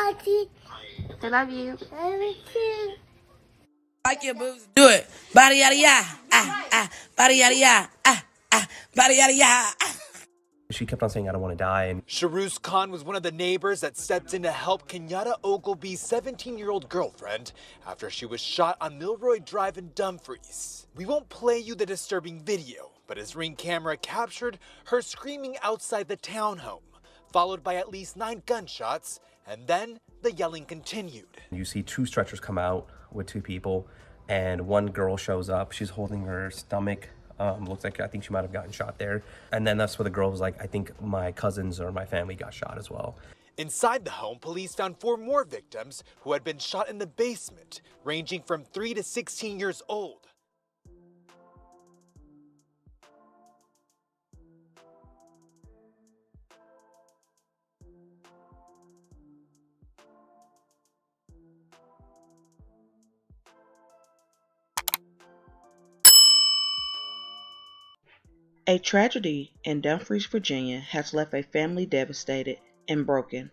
I love you. Like your boobs. Do it. Body yada yada. Body yada yada. Body yada yada. She kept on saying, I don't want to die. And Shahruz Khan was one of the neighbors that stepped in to help Kenyatta Ogilvy's 17-year-old girlfriend after she was shot on Milroy Drive in Dumfries. We won't play you the disturbing video, but his Ring camera captured her screaming outside the townhome, followed by at least 9 gunshots, and then the yelling continued. you see 2 stretchers come out with 2 people, and one girl shows up. She's holding her stomach. Looks like I think she might have gotten shot there. And then that's where the girl was like, I think my cousins or my family got shot as well. Inside the home, police found 4 more victims who had been shot in the basement, ranging from 3 to 16 years old. A tragedy in Dumfries, Virginia has left a family devastated and broken.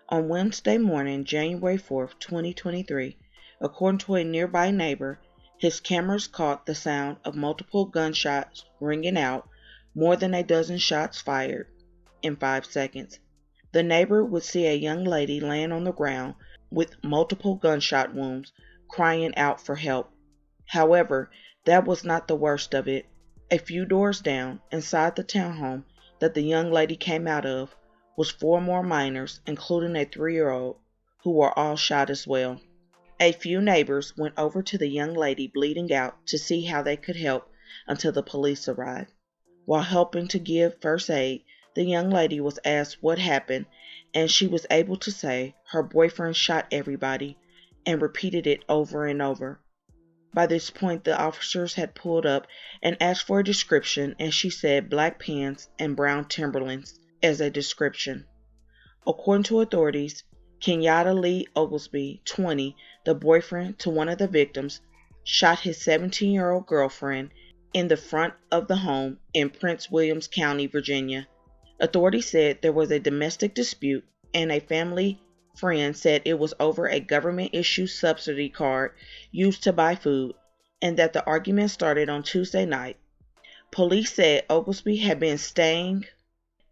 On Wednesday morning, January 4th, 2023, according to a nearby neighbor, his cameras caught the sound of multiple gunshots ringing out, more than a dozen shots fired in 5 seconds. The neighbor would see a young lady laying on the ground with multiple gunshot wounds, crying out for help. However, that was not the worst of it. A few doors down, inside the townhome that the young lady came out of, was 4 more minors, including a 3-year-old, who were all shot as well. A few neighbors went over to the young lady bleeding out to see how they could help until the police arrived. While helping to give first aid, the young lady was asked what happened, and she was able to say her boyfriend shot everybody and repeated it over and over. By this point, the officers had pulled up and asked for a description, and she said black pants and brown Timberlands as a description. According to authorities, Kenyatta Lee Oglesby, 20, the boyfriend to one of the victims, shot his 17-year-old girlfriend in the front of the home in Prince William County, Virginia. Authorities said there was a domestic dispute, and a family friend said it was over a government-issued subsidy card used to buy food, and that the argument started on Tuesday night. Police said Oglesby had been staying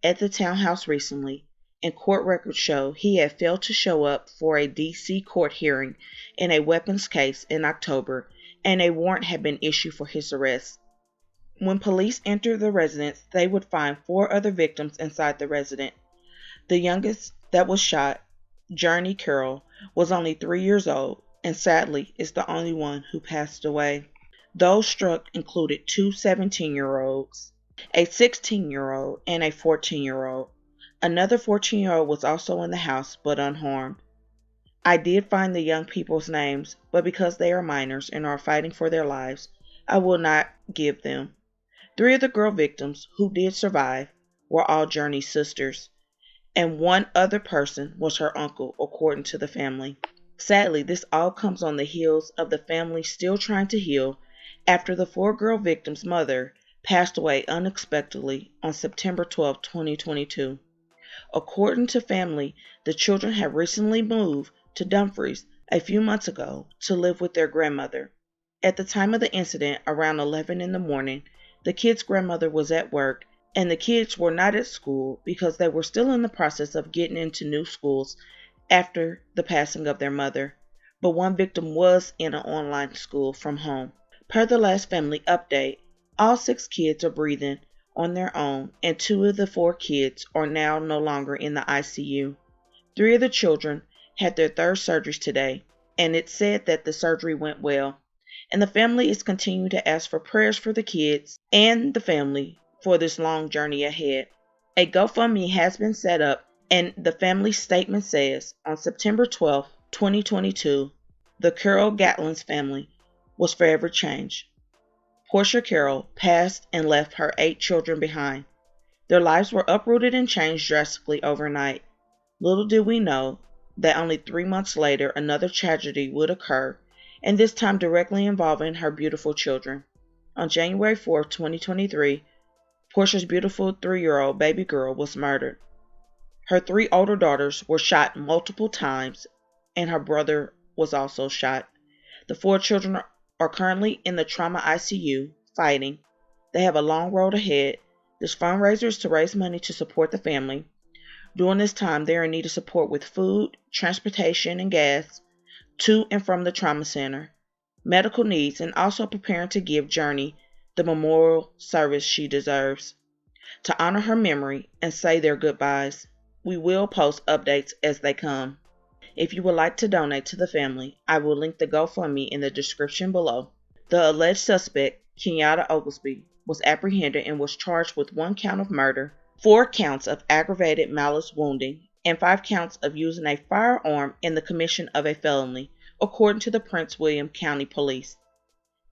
at the townhouse recently, and court records show he had failed to show up for a D.C. court hearing in a weapons case in October, and a warrant had been issued for his arrest. When police entered the residence, they would find 4 other victims inside the residence. The youngest that was shot, Journey Carroll, was only 3 years old, and sadly is the only one who passed away. Those struck included 2 17-year-olds, a 16-year-old, and a 14-year-old. Another 14-year-old was also in the house, but unharmed. I did find the young people's names, but because they are minors and are fighting for their lives, I will not give them. 3 of the girl victims, who did survive, were all Journey's sisters, and 1 other person was her uncle, according to the family. Sadly, this all comes on the heels of the family still trying to heal after the 4 girl victims' mother passed away unexpectedly on September 12, 2022. According to family, the children had recently moved to Dumfries a few months ago to live with their grandmother. At the time of the incident, around 11 in the morning, the kids' grandmother was at work, and the kids were not at school because they were still in the process of getting into new schools after the passing of their mother. But 1 victim was in an online school from home. Per the last family update, all 6 kids are breathing on their own, and 2 of the 4 kids are now no longer in the ICU. 3 of the children had their 3rd surgeries today, and it's said that the surgery went well. And the family is continuing to ask for prayers for the kids and the family for this long journey ahead. A GoFundMe has been set up, and the family statement says, on September 12, 2022, the Carroll-Gatling's family was forever changed. Portia Carroll passed and left her 8 children behind. Their lives were uprooted and changed drastically overnight. Little did we know that only 3 months later another tragedy would occur, and this time directly involving her beautiful children. On January 4, 2023, Portia's beautiful 3-year-old baby girl was murdered. Her 3 older daughters were shot multiple times, and her brother was also shot. The 4 children are currently in the trauma ICU fighting. They have a long road ahead. This fundraiser is to raise money to support the family. During this time, they are in need of support with food, transportation, and gas to and from the trauma center, medical needs, and also preparing to give Journey the memorial service she deserves. To honor her memory and say their goodbyes, we will post updates as they come. If you would like to donate to the family, I will link the GoFundMe in the description below. The alleged suspect, Kenyatta Oglesby, was apprehended and was charged with 1 count of murder, 4 counts of aggravated malice wounding, and 5 counts of using a firearm in the commission of a felony, according to the Prince William County Police.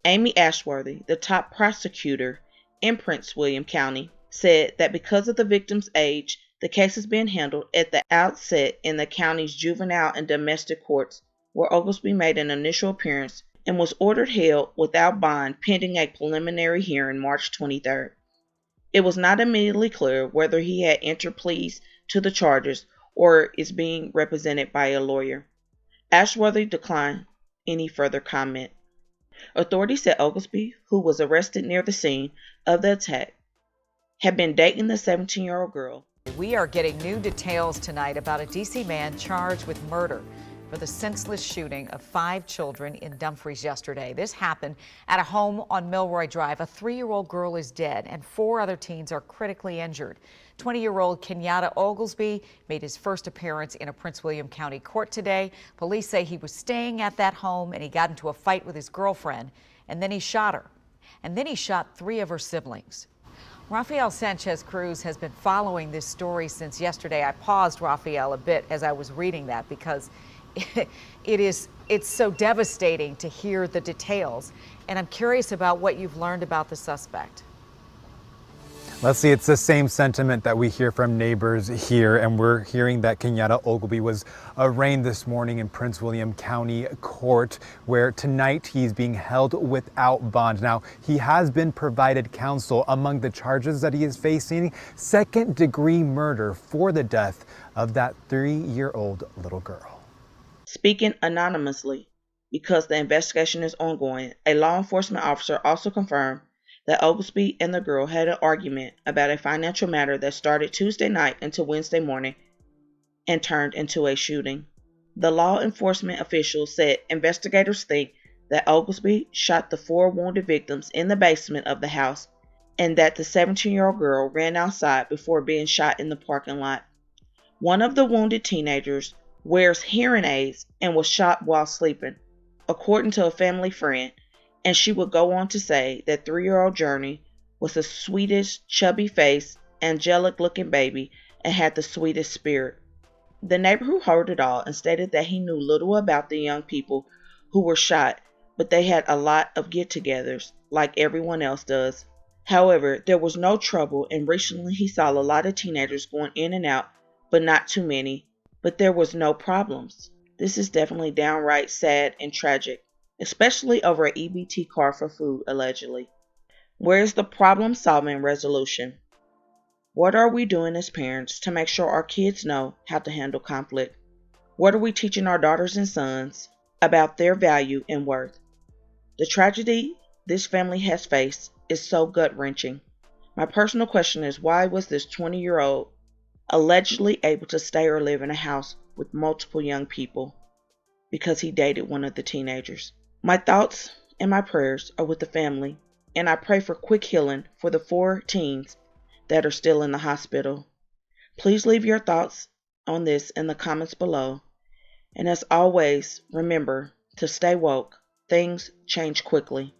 Amy Ashworthy, the top prosecutor in Prince William County, said that because of the victim's age, the case is being handled at the outset in the county's juvenile and domestic courts, where Oglesby made an initial appearance and was ordered held without bond pending a preliminary hearing March 23rd. It was not immediately clear whether he had entered pleas to the charges or is being represented by a lawyer. Ashworthy declined any further comment. Authorities said Oglesby, who was arrested near the scene of the attack, had been dating the 17-year-old girl. We are getting new details tonight about a D.C. man charged with murder for the senseless shooting of 5 children in Dumfries yesterday. This happened at a home on Milroy Drive. A 3-year-old girl is dead and 4 other teens are critically injured. 20-year-old Kenyatta Oglesby made his first appearance in a Prince William County court today. Police say he was staying at that home and he got into a fight with his girlfriend, and then he shot her. And then he shot 3 of her siblings. Rafael Sanchez Cruz has been following this story since yesterday. I paused Rafael a bit as I was reading that because it's so devastating to hear the details. And I'm curious about what you've learned about the suspect. Let's see, it's the same sentiment that we hear from neighbors here, and we're hearing that Kenyatta Oglesby was arraigned this morning in Prince William County Court, where tonight he's being held without bond. Now, he has been provided counsel. Among the charges that he is facing, second-degree murder for the death of that 3-year-old little girl. Speaking anonymously, because the investigation is ongoing, a law enforcement officer also confirmed that Oglesby and the girl had an argument about a financial matter that started Tuesday night into Wednesday morning and turned into a shooting. The law enforcement officials said investigators think that Oglesby shot the 4 wounded victims in the basement of the house and that the 17-year-old girl ran outside before being shot in the parking lot. One of the wounded teenagers wears hearing aids and was shot while sleeping, according to a family friend. And she would go on to say that 3-year-old Journey was the sweetest, chubby-faced, angelic-looking baby and had the sweetest spirit. The neighbor who heard it all and stated that he knew little about the young people who were shot, but they had a lot of get-togethers, like everyone else does. However, there was no trouble, and recently he saw a lot of teenagers going in and out, but not too many. But there was no problems. This is definitely downright sad and tragic, especially over an EBT card for food, allegedly. Where is the problem-solving resolution? What are we doing as parents to make sure our kids know how to handle conflict? What are we teaching our daughters and sons about their value and worth? The tragedy this family has faced is so gut-wrenching. My personal question is, why was this 20-year-old allegedly able to stay or live in a house with multiple young people? Because he dated one of the teenagers. My thoughts and my prayers are with the family, and I pray for quick healing for the 4 teens that are still in the hospital. Please leave your thoughts on this in the comments below. And as always, remember to stay woke. Things change quickly.